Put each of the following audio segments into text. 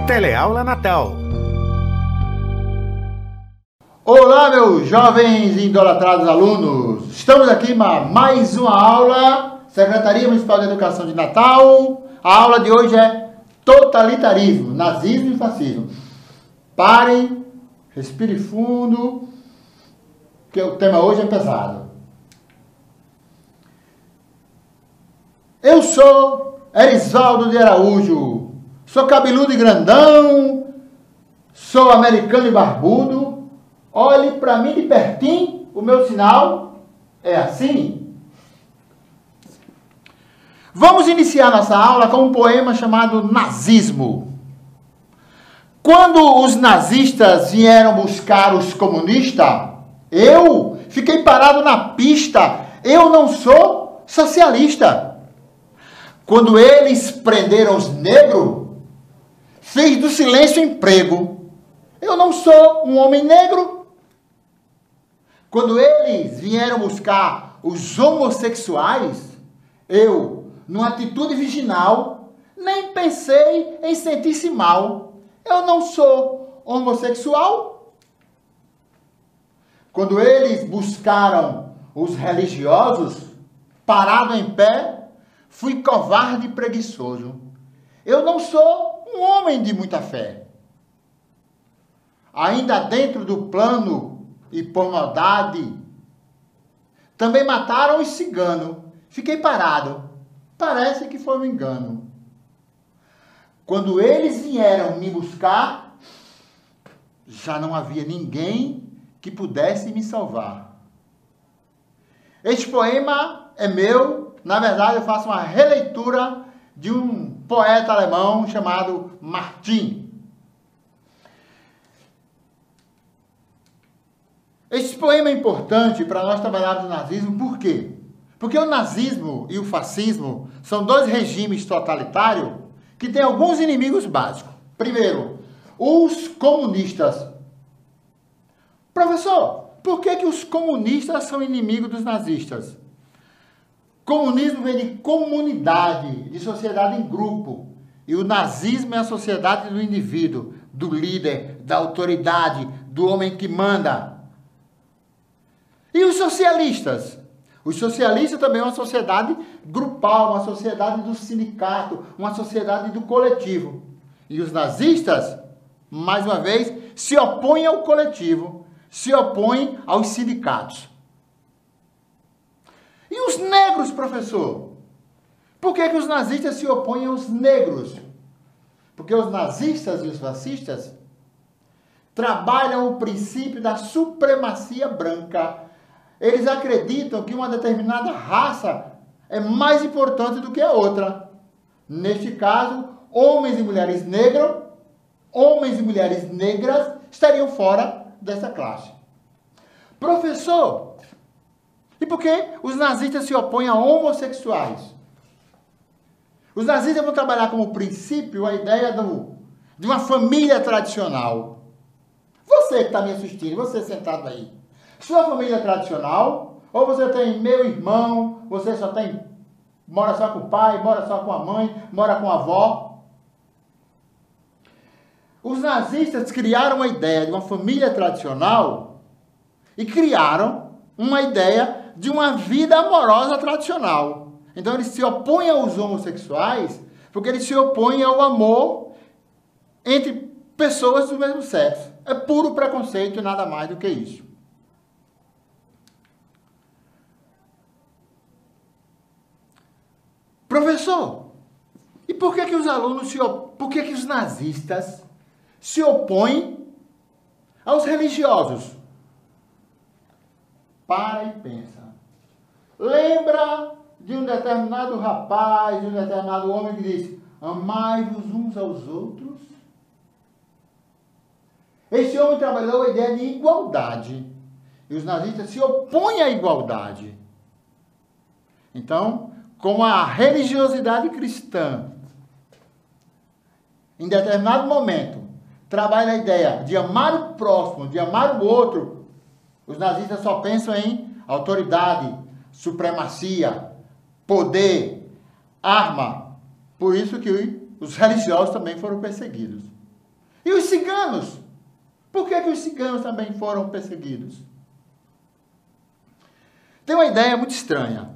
Teleaula Natal. Olá, meus jovens e idolatrados alunos. Estamos aqui para mais uma aula, Secretaria Municipal de Educação de Natal. A aula de hoje é totalitarismo, nazismo e fascismo. Parem, respire fundo, que o tema hoje é pesado. Eu sou Erisaldo de Araújo, sou cabeludo e grandão, sou americano e barbudo. Olhe para mim de pertinho, o meu sinal é assim. Vamos iniciar nossa aula com um poema chamado Nazismo. Quando os nazistas vieram buscar os comunistas, eu fiquei parado na pista. Eu não sou socialista. Quando eles prenderam os negros, fez do silêncio emprego. Eu não sou um homem negro. Quando eles vieram buscar os homossexuais, eu, numa atitude virginal, nem pensei em sentir-se mal. Eu não sou homossexual. Quando eles buscaram os religiosos, parado em pé, fui covarde e preguiçoso. Eu não sou um homem de muita fé. Ainda dentro do plano e por maldade, também mataram os ciganos. Fiquei parado. Parece que foi um engano. Quando eles vieram me buscar, já não havia ninguém que pudesse me salvar. Este poema é meu. Na verdade, eu faço uma releitura de um poeta alemão chamado Martin. Esse poema é importante para nós trabalharmos o nazismo. Por quê? Porque o nazismo e o fascismo são dois regimes totalitários que têm alguns inimigos básicos. Primeiro, os comunistas. Professor, por que os comunistas são inimigos dos nazistas? Comunismo vem de comunidade, de sociedade em grupo. E o nazismo é a sociedade do indivíduo, do líder, da autoridade, do homem que manda. E os socialistas? Os socialistas também é uma sociedade grupal, uma sociedade do sindicato, uma sociedade do coletivo. E os nazistas, mais uma vez, se opõem ao coletivo, se opõem aos sindicatos. E os negros, professor? Por que os nazistas se opõem aos negros? Porque os nazistas e os fascistas trabalham o princípio da supremacia branca. Eles acreditam que uma determinada raça é mais importante do que a outra. Neste caso, homens e mulheres negros, homens e mulheres negras estariam fora dessa classe. Professor, e por que os nazistas se opõem a homossexuais? Os nazistas vão trabalhar como princípio a ideia de uma família tradicional. Você que está me assistindo, você sentado aí. Sua família tradicional, ou você tem meu irmão, você mora só com o pai, mora só com a mãe, mora com a avó. Os nazistas criaram uma ideia de uma família tradicional e criaram uma ideia de uma vida amorosa tradicional. Então eles se opõem aos homossexuais porque eles se opõem ao amor entre pessoas do mesmo sexo. É puro preconceito e nada mais do que isso. Professor, e por que os alunos por que os nazistas se opõem aos religiosos? Para e pensa. Lembra de um determinado rapaz, de um determinado homem que diz: amai-vos uns aos outros? Esse homem trabalhou a ideia de igualdade. E os nazistas se opõem à igualdade. Então, com a religiosidade cristã, em determinado momento, trabalha a ideia de amar o próximo, de amar o outro, os nazistas só pensam em autoridade, supremacia, poder, arma. Por isso que os religiosos também foram perseguidos. E os ciganos? Por que os ciganos também foram perseguidos? Tem uma ideia muito estranha.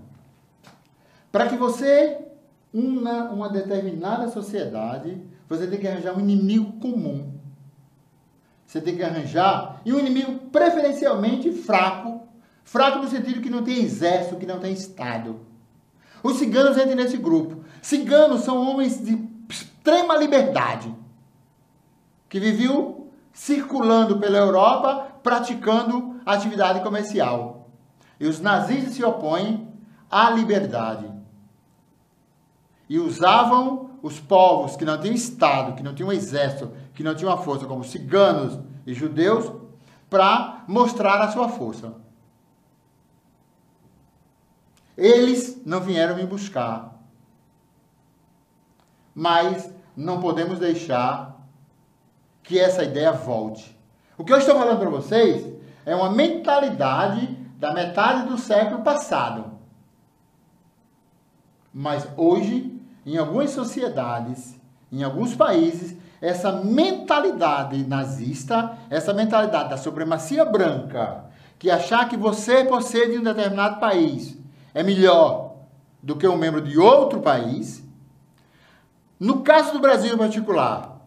Para que você una uma determinada sociedade, você tem que arranjar um inimigo comum. Você tem que arranjar, e um inimigo preferencialmente fraco. Fraco no sentido que não tem exército, que não tem Estado. Os ciganos entram nesse grupo. Ciganos são homens de extrema liberdade, que viviam circulando pela Europa, praticando atividade comercial. E os nazistas se opõem à liberdade. E usavam os povos que não tinham Estado, que não tinham exército, que não tinham uma força, como ciganos e judeus, para mostrar a sua força. Eles não vieram me buscar. Mas não podemos deixar que essa ideia volte. O que eu estou falando para vocês é uma mentalidade da metade do século passado. Mas hoje, em algumas sociedades, em alguns países, essa mentalidade nazista, essa mentalidade da supremacia branca, que achar que você, por ser de um determinado país, é melhor do que um membro de outro país. No caso do Brasil em particular,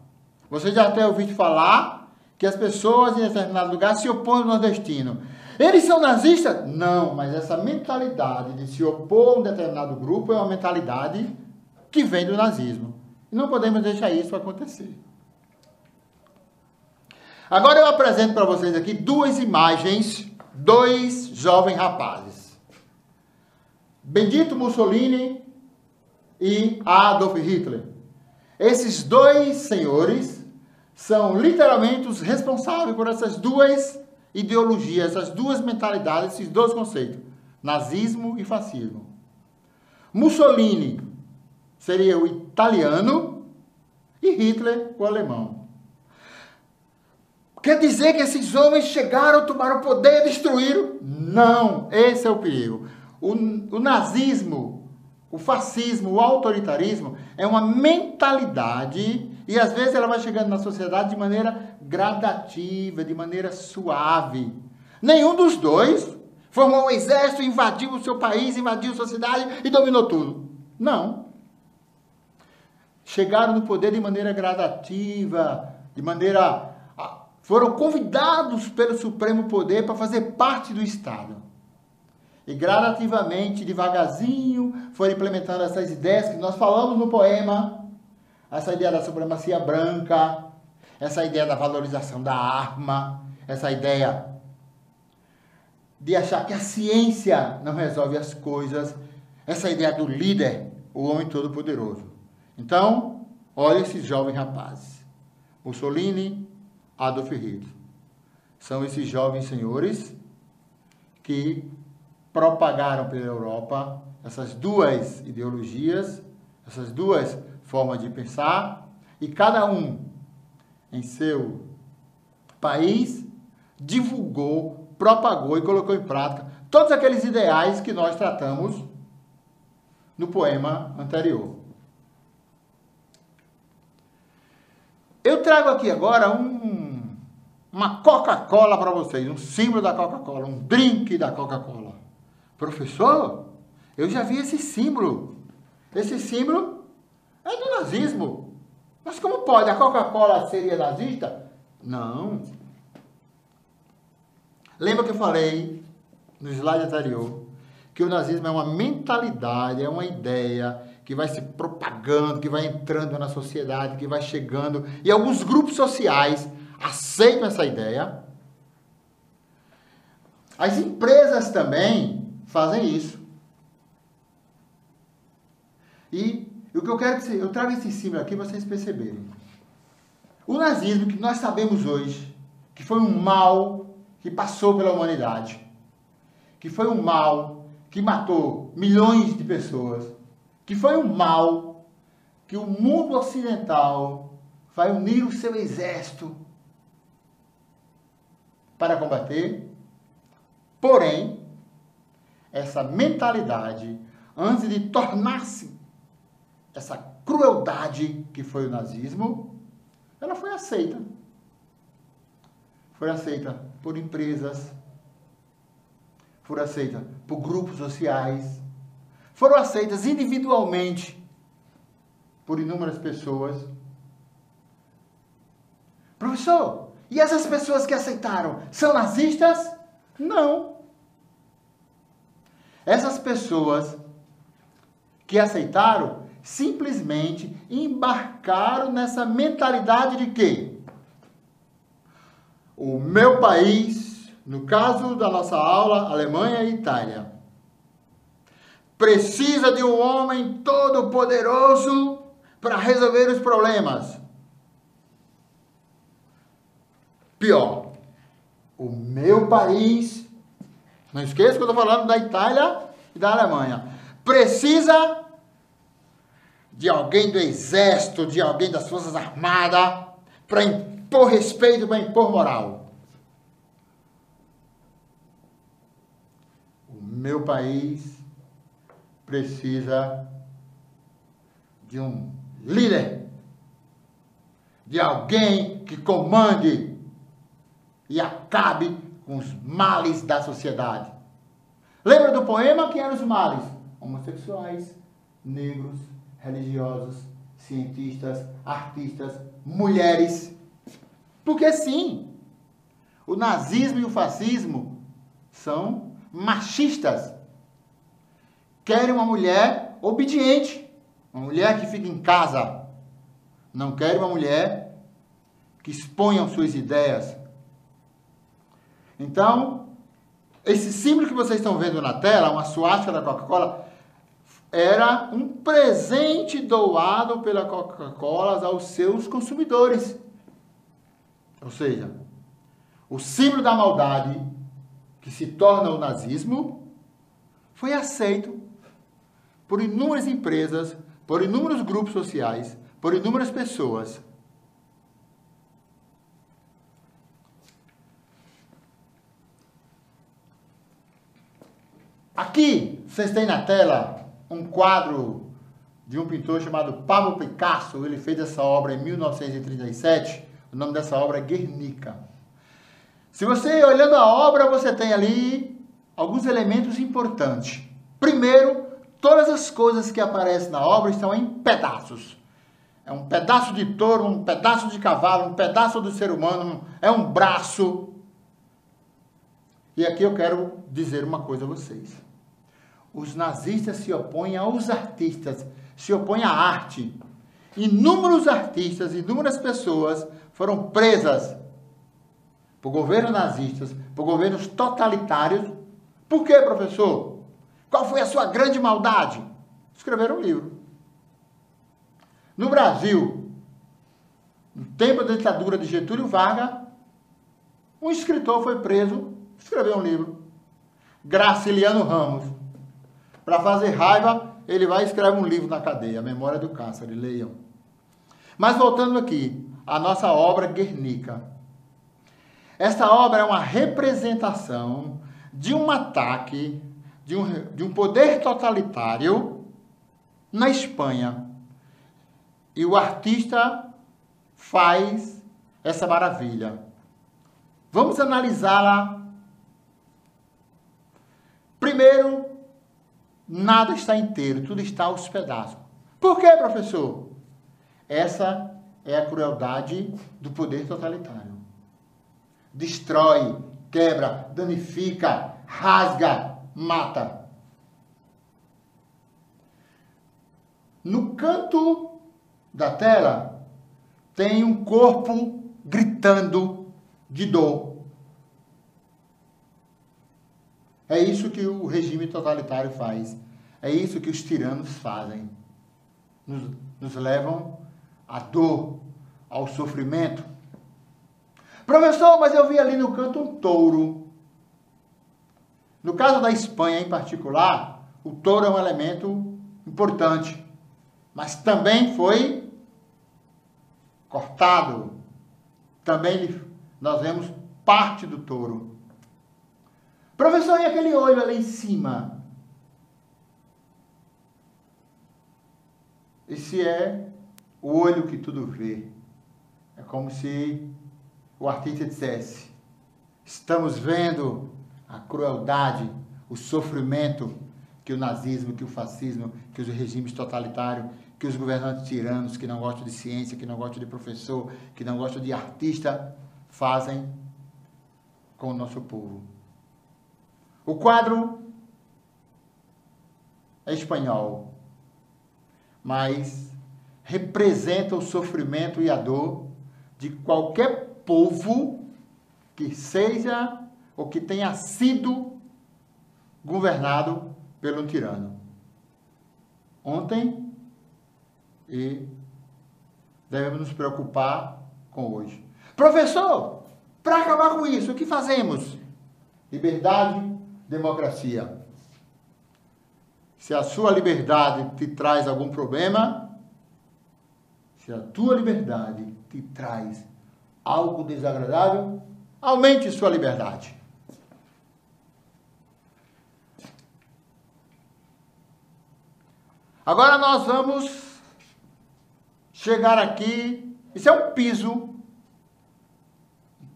você já até ouviu falar que as pessoas em determinado lugar se opõem ao nordestino. Eles são nazistas? Não, mas essa mentalidade de se opor a um determinado grupo é uma mentalidade que vem do nazismo. E não podemos deixar isso acontecer. Agora eu apresento para vocês aqui duas imagens, dois jovens rapazes. Benito Mussolini e Adolf Hitler. Esses dois senhores são literalmente os responsáveis por essas duas ideologias, essas duas mentalidades, esses dois conceitos, nazismo e fascismo. Mussolini seria o italiano e Hitler o alemão. Quer dizer que esses homens chegaram, tomaram o poder e destruíram? Não, esse é o perigo. O nazismo, o fascismo, o autoritarismo é uma mentalidade e às vezes ela vai chegando na sociedade de maneira gradativa, de maneira suave. Nenhum dos dois formou um exército, invadiu o seu país, invadiu a sua cidade e dominou tudo. Não. Chegaram no poder de maneira gradativa, foram convidados pelo Supremo Poder para fazer parte do Estado. E gradativamente, devagarzinho, foram implementando essas ideias que nós falamos no poema. Essa ideia da supremacia branca, essa ideia da valorização da arma, essa ideia de achar que a ciência não resolve as coisas, essa ideia do líder, o homem todo-poderoso. Então, olha esses jovens rapazes. Mussolini, Adolf Hitler. São esses jovens senhores que propagaram pela Europa essas duas ideologias, essas duas formas de pensar, e cada um, em seu país, divulgou, propagou e colocou em prática todos aqueles ideais que nós tratamos no poema anterior. Eu trago aqui agora uma Coca-Cola para vocês, um símbolo da Coca-Cola, um drink da Coca-Cola. Professor, eu já vi esse símbolo. Esse símbolo é do nazismo. Mas como pode? A Coca-Cola seria nazista? Não. Lembra que eu falei no slide anterior que o nazismo é uma mentalidade, é uma ideia que vai se propagando, que vai entrando na sociedade, que vai chegando. E alguns grupos sociais aceitam essa ideia. As empresas também fazem isso. E o que eu quero que eu trago esse símbolo aqui para vocês perceberem. O nazismo, que nós sabemos hoje, que foi um mal que passou pela humanidade, que foi um mal que matou milhões de pessoas, que foi um mal que o mundo ocidental vai unir o seu exército para combater. Porém, essa mentalidade, antes de tornar-se essa crueldade que foi o nazismo, ela foi aceita. Foi aceita por empresas, foram aceitas por grupos sociais, foram aceitas individualmente por inúmeras pessoas. Professor, e essas pessoas que aceitaram são nazistas? Não. Essas pessoas que aceitaram simplesmente embarcaram nessa mentalidade de que o meu país, no caso da nossa aula, Alemanha e Itália, precisa de um homem todo-poderoso para resolver os problemas. Pior, o meu país, não esqueça que eu estou falando da Itália e da Alemanha, precisa de alguém do exército, de alguém das Forças Armadas, para impor respeito, para impor moral. O meu país precisa de um líder, de alguém que comande e acabe com os males da sociedade. Lembra do poema? Quem eram os males? Homossexuais, negros, religiosos, cientistas, artistas, mulheres. Porque sim, o nazismo e o fascismo são machistas. Querem uma mulher obediente, uma mulher que fica em casa. Não querem uma mulher que exponha suas ideias. Então, esse símbolo que vocês estão vendo na tela, uma suástica da Coca-Cola, era um presente doado pela Coca-Cola aos seus consumidores. Ou seja, o símbolo da maldade, que se torna o nazismo, foi aceito por inúmeras empresas, por inúmeros grupos sociais, por inúmeras pessoas. Aqui, vocês têm na tela um quadro de um pintor chamado Pablo Picasso. Ele fez essa obra em 1937. O nome dessa obra é Guernica. Se você, olhando a obra, você tem ali alguns elementos importantes. Primeiro, todas as coisas que aparecem na obra estão em pedaços. É um pedaço de touro, um pedaço de cavalo, um pedaço do ser humano, é um braço. E aqui eu quero dizer uma coisa a vocês. Os nazistas se opõem aos artistas, se opõem à arte. Inúmeros artistas, inúmeras pessoas foram presas por governos nazistas, por governos totalitários. Por quê, professor? Qual foi a sua grande maldade? Escreveram um livro. No Brasil, no tempo da ditadura de Getúlio Vargas, um escritor foi preso, escreveu um livro. Graciliano Ramos. Para fazer raiva, ele vai e escreve um livro na cadeia, A Memória do Cárcere, leiam. Mas voltando aqui, a nossa obra Guernica. Esta obra é uma representação de um ataque de um poder totalitário na Espanha. E o artista faz essa maravilha. Vamos analisá-la. Primeiro, nada está inteiro, tudo está aos pedaços. Por quê, professor? Essa é a crueldade do poder totalitário. Destrói, quebra, danifica, rasga, mata. No canto da tela tem um corpo gritando de dor. É isso que o regime totalitário faz. É isso que os tiranos fazem. Nos levam à dor, ao sofrimento. Professor, mas eu vi ali no canto um touro. No caso da Espanha em particular, o touro é um elemento importante. Mas também foi cortado. Também nós vemos parte do touro. Professor, e aquele olho ali em cima? Esse é o olho que tudo vê. É como se o artista dissesse: estamos vendo a crueldade, o sofrimento que o nazismo, que o fascismo, que os regimes totalitários, que os governantes tiranos, que não gostam de ciência, que não gostam de professor, que não gostam de artista, fazem com o nosso povo. O quadro é espanhol, mas representa o sofrimento e a dor de qualquer povo que seja ou que tenha sido governado pelo tirano. Ontem, e devemos nos preocupar com hoje. Professor, para acabar com isso, o que fazemos? Liberdade, democracia. Se a sua liberdade te traz algum problema, se a tua liberdade te traz algo desagradável, aumente sua liberdade. Agora nós vamos chegar aqui. Isso é um piso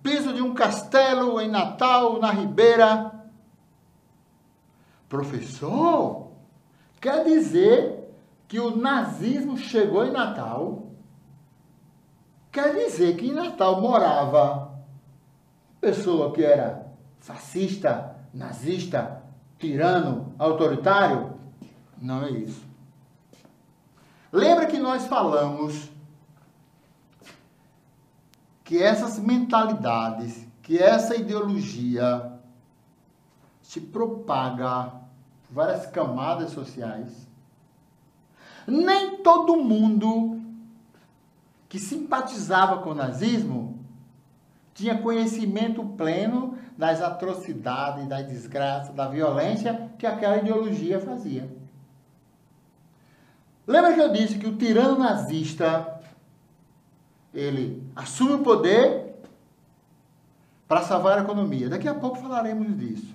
de um castelo em Natal, na Ribeira. Professor, quer dizer que o nazismo chegou em Natal? Quer dizer que em Natal morava pessoa que era fascista, nazista, tirano, autoritário? Não é isso. Lembra que nós falamos que essas mentalidades, que essa ideologia se propaga por várias camadas sociais? Nem todo mundo que simpatizava com o nazismo tinha conhecimento pleno das atrocidades, das desgraças, da violência que aquela ideologia fazia. Lembra que eu disse que o tirano nazista, ele assume o poder para salvar a economia. Daqui a pouco falaremos disso.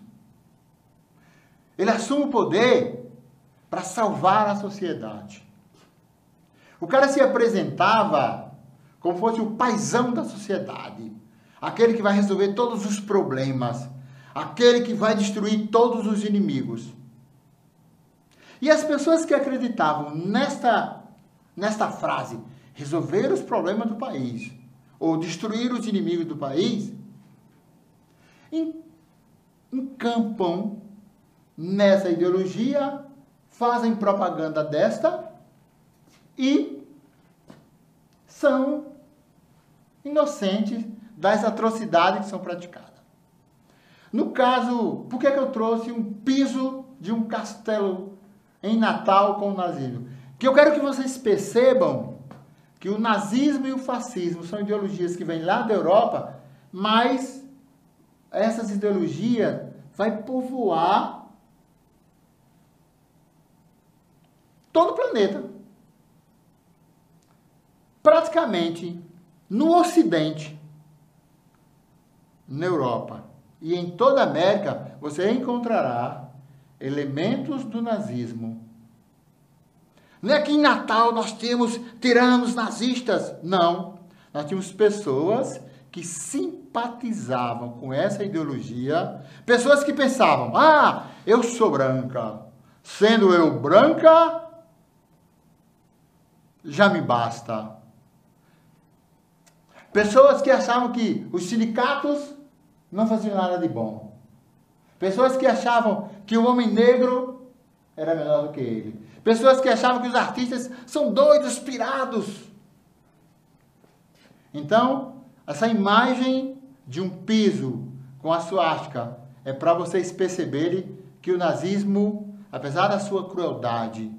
Ele assume o poder para salvar a sociedade. O cara se apresentava como fosse o paizão da sociedade, aquele que vai resolver todos os problemas, aquele que vai destruir todos os inimigos. E as pessoas que acreditavam nesta frase, resolver os problemas do país, ou destruir os inimigos do país, encampam nessa ideologia, fazem propaganda desta e são inocentes das atrocidades que são praticadas. No caso, por que eu trouxe um piso de um castelo em Natal com o nazismo? Que eu quero que vocês percebam que o nazismo e o fascismo são ideologias que vêm lá da Europa, mas essas ideologias vão povoar todo o planeta. Praticamente no Ocidente, na Europa e em toda a América, você encontrará elementos do nazismo. Não é que em Natal nós temos tiranos nazistas. Não. Nós tínhamos pessoas que simpatizavam com essa ideologia. Pessoas que pensavam: ah, eu sou branca. Sendo eu branca, já me basta. Pessoas que achavam que os sindicatos não faziam nada de bom. Pessoas que achavam que o homem negro era menor do que ele. Pessoas que achavam que os artistas são doidos, pirados. Então, essa imagem de um piso com a suástica é para vocês perceberem que o nazismo, apesar da sua crueldade,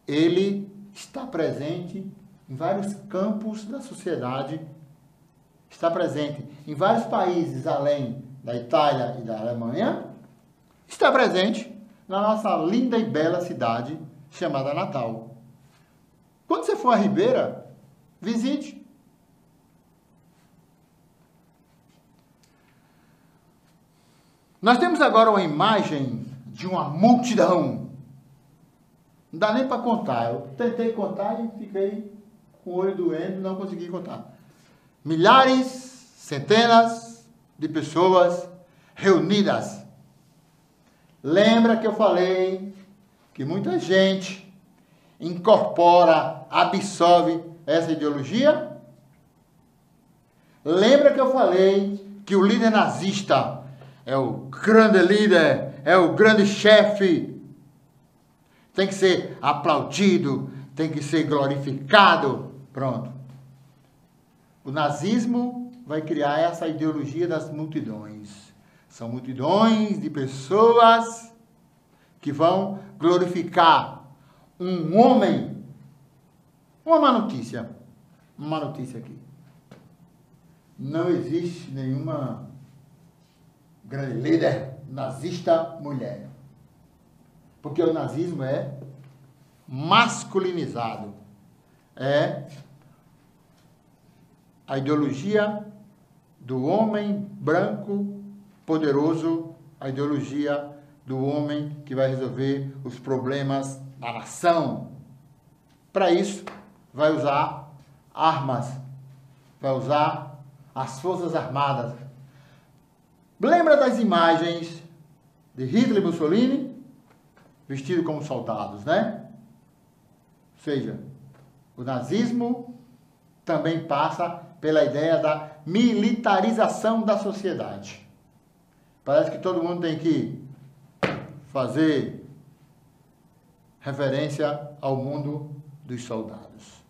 ele está presente em vários campos da sociedade, está presente em vários países além da Itália e da Alemanha, está presente na nossa linda e bela cidade chamada Natal. Quando você for à Ribeira, visite. Nós temos agora uma imagem de uma multidão. Não dá nem para contar. Eu tentei contar e fiquei com o olho doendo e não consegui contar. milhares, centenas de pessoas reunidas. Lembra que eu falei que muita gente incorpora, absorve essa ideologia? Lembra que eu falei que o líder nazista é o grande líder, é o grande chefe, tem que ser aplaudido, tem que ser glorificado? Pronto. O nazismo vai criar essa ideologia das multidões. São multidões de pessoas que vão glorificar um homem. Uma má notícia aqui. Não existe nenhuma grande líder nazista mulher. Porque o nazismo é masculinizado. É a ideologia do homem branco poderoso, a ideologia do homem que vai resolver os problemas da nação. Para isso, vai usar armas, vai usar as forças armadas. Lembra das imagens de Hitler e Mussolini vestidos como soldados, né? Ou seja, o nazismo também passa pela ideia da militarização da sociedade. Parece que todo mundo tem que fazer referência ao mundo dos soldados.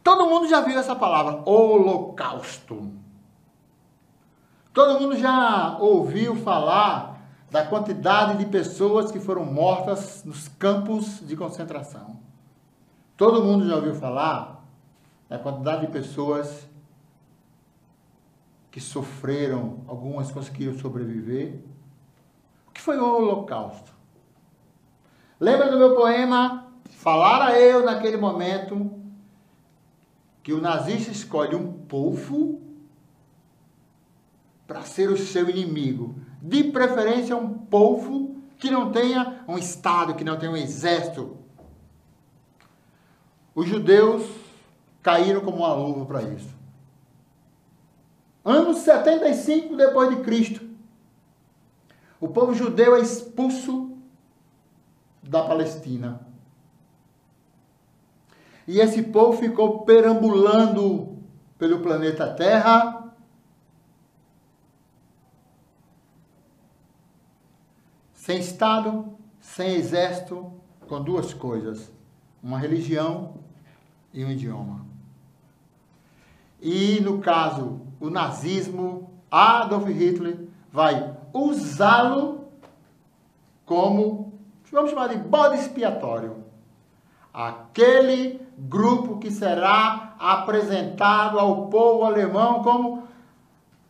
Todo mundo já viu essa palavra, holocausto. Todo mundo já ouviu falar da quantidade de pessoas que foram mortas nos campos de concentração. Todo mundo já ouviu falar da quantidade de pessoas que sofreram, algumas conseguiram sobreviver. O que foi o Holocausto? Lembra do meu poema? Falara eu naquele momento que o nazista escolhe um povo para ser o seu inimigo. De preferência um povo que não tenha um Estado, que não tenha um exército. Os judeus caíram como uma luva para isso. Ano 75 depois de Cristo, o povo judeu é expulso da Palestina. E esse povo ficou perambulando pelo planeta Terra, sem Estado, sem exército, com duas coisas: uma religião e um idioma. E, no caso, o nazismo, Adolf Hitler, vai usá-lo como, vamos chamar de bode expiatório. Aquele grupo que será apresentado ao povo alemão como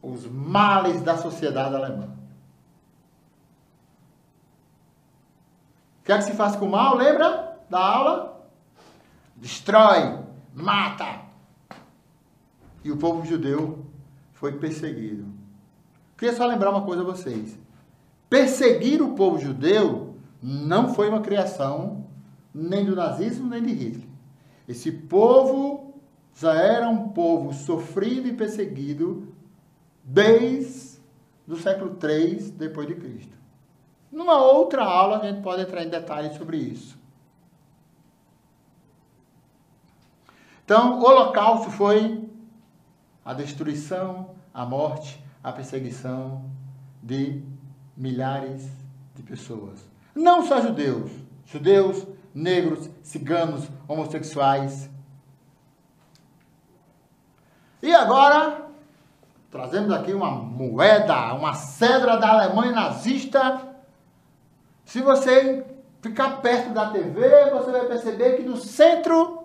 os males da sociedade alemã. O que é que se faz com o mal? Lembra da aula? Destrói, mata. E o povo judeu foi perseguido. Queria só lembrar uma coisa a vocês. Perseguir o povo judeu não foi uma criação nem do nazismo, nem de Hitler. Esse povo já era um povo sofrido e perseguido desde o século III depois de Cristo. Numa outra aula a gente pode entrar em detalhes sobre isso. Então, o Holocausto foi a destruição, a morte, a perseguição de milhares de pessoas. Não só judeus, negros, ciganos, homossexuais. E agora, trazemos aqui uma moeda, uma cédula da Alemanha nazista. Se você ficar perto da TV, você vai perceber que no centro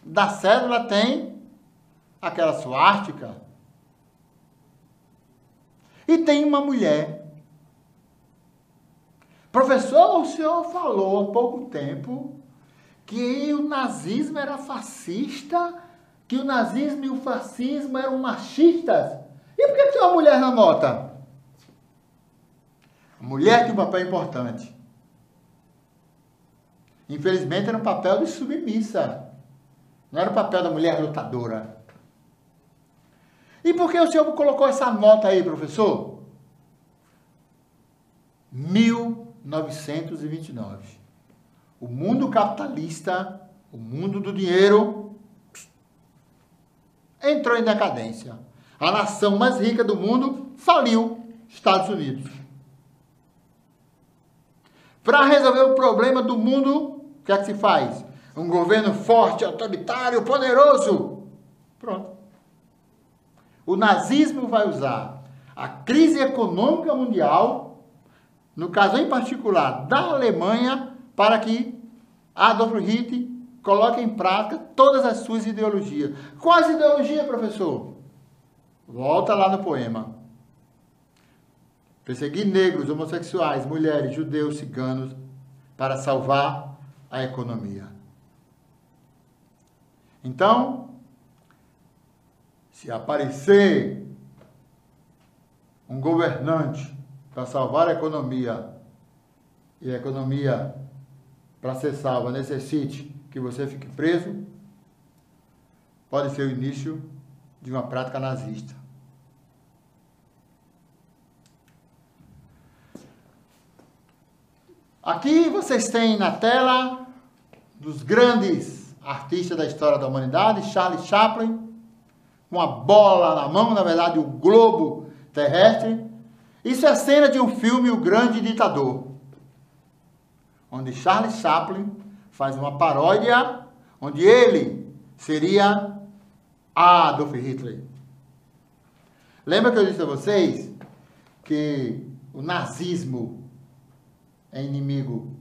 da cédula tem aquela suástica. E tem uma mulher. Professor, o senhor falou há pouco tempo que o nazismo era fascista, que o nazismo e o fascismo eram machistas. E por que tem uma mulher na nota? A mulher tem um papel importante. Infelizmente era um papel de submissa. Não era o papel da mulher lutadora. E por que o senhor colocou essa nota aí, professor? 1929. O mundo capitalista, o mundo do dinheiro, entrou em decadência. A nação mais rica do mundo faliu, Estados Unidos. Para resolver o problema do mundo, o que é que se faz? Um governo forte, autoritário, poderoso. Pronto. O nazismo vai usar a crise econômica mundial, no caso em particular da Alemanha, para que Adolf Hitler coloque em prática todas as suas ideologias. Quais ideologias, professor? Volta lá no poema. Perseguir negros, homossexuais, mulheres, judeus, ciganos, para salvar a economia. Então, se aparecer um governante para salvar a economia, e a economia, para ser salva, necessite que você fique preso, pode ser o início de uma prática nazista. Aqui vocês têm na tela dos grandes artistas da história da humanidade, Charlie Chaplin, com a bola na mão, na verdade o globo terrestre. Isso é a cena de um filme, O Grande Ditador, onde Charlie Chaplin faz uma paródia, onde ele seria Adolf Hitler. Lembra que eu disse a vocês que o nazismo é inimigo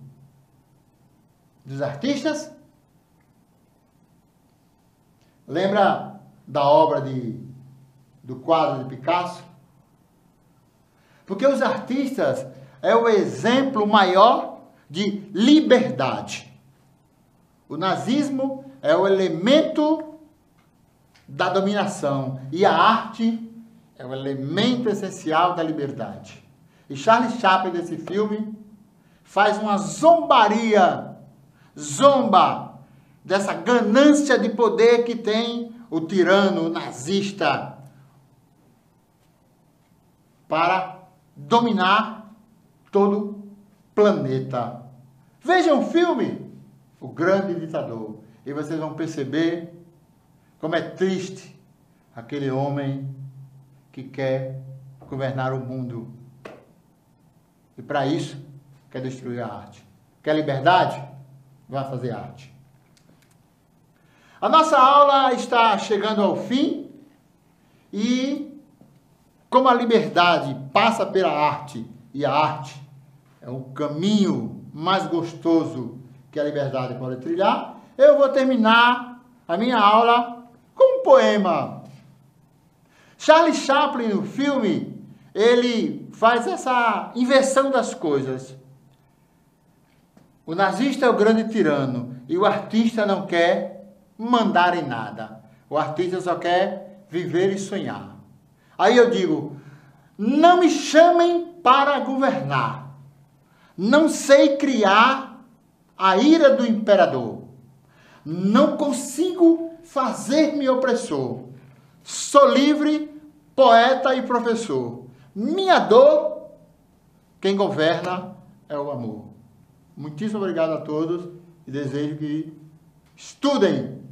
dos artistas? Lembra da obra do quadro de Picasso? Porque os artistas é o exemplo maior de liberdade. O nazismo é o elemento da dominação e a arte é o elemento essencial da liberdade. E Charlie Chaplin, nesse filme, faz uma zombaria, zomba dessa ganância de poder que tem o tirano nazista para dominar todo o planeta. Vejam o filme, O Grande Ditador, e vocês vão perceber como é triste aquele homem que quer governar o mundo. E para isso, quer destruir a arte. Quer liberdade? Vai fazer arte. A nossa aula está chegando ao fim e, como a liberdade passa pela arte e a arte é o caminho mais gostoso que a liberdade pode trilhar, eu vou terminar a minha aula com um poema. Charlie Chaplin, no filme, ele faz essa inversão das coisas. O nazista é o grande tirano e o artista não quer mandar em nada. O artista só quer viver e sonhar. Aí eu digo, não me chamem para governar. Não sei criar a ira do imperador. Não consigo fazer-me opressor. Sou livre, poeta e professor. Minha dor, quem governa é o amor. Muitíssimo obrigado a todos e desejo que estudem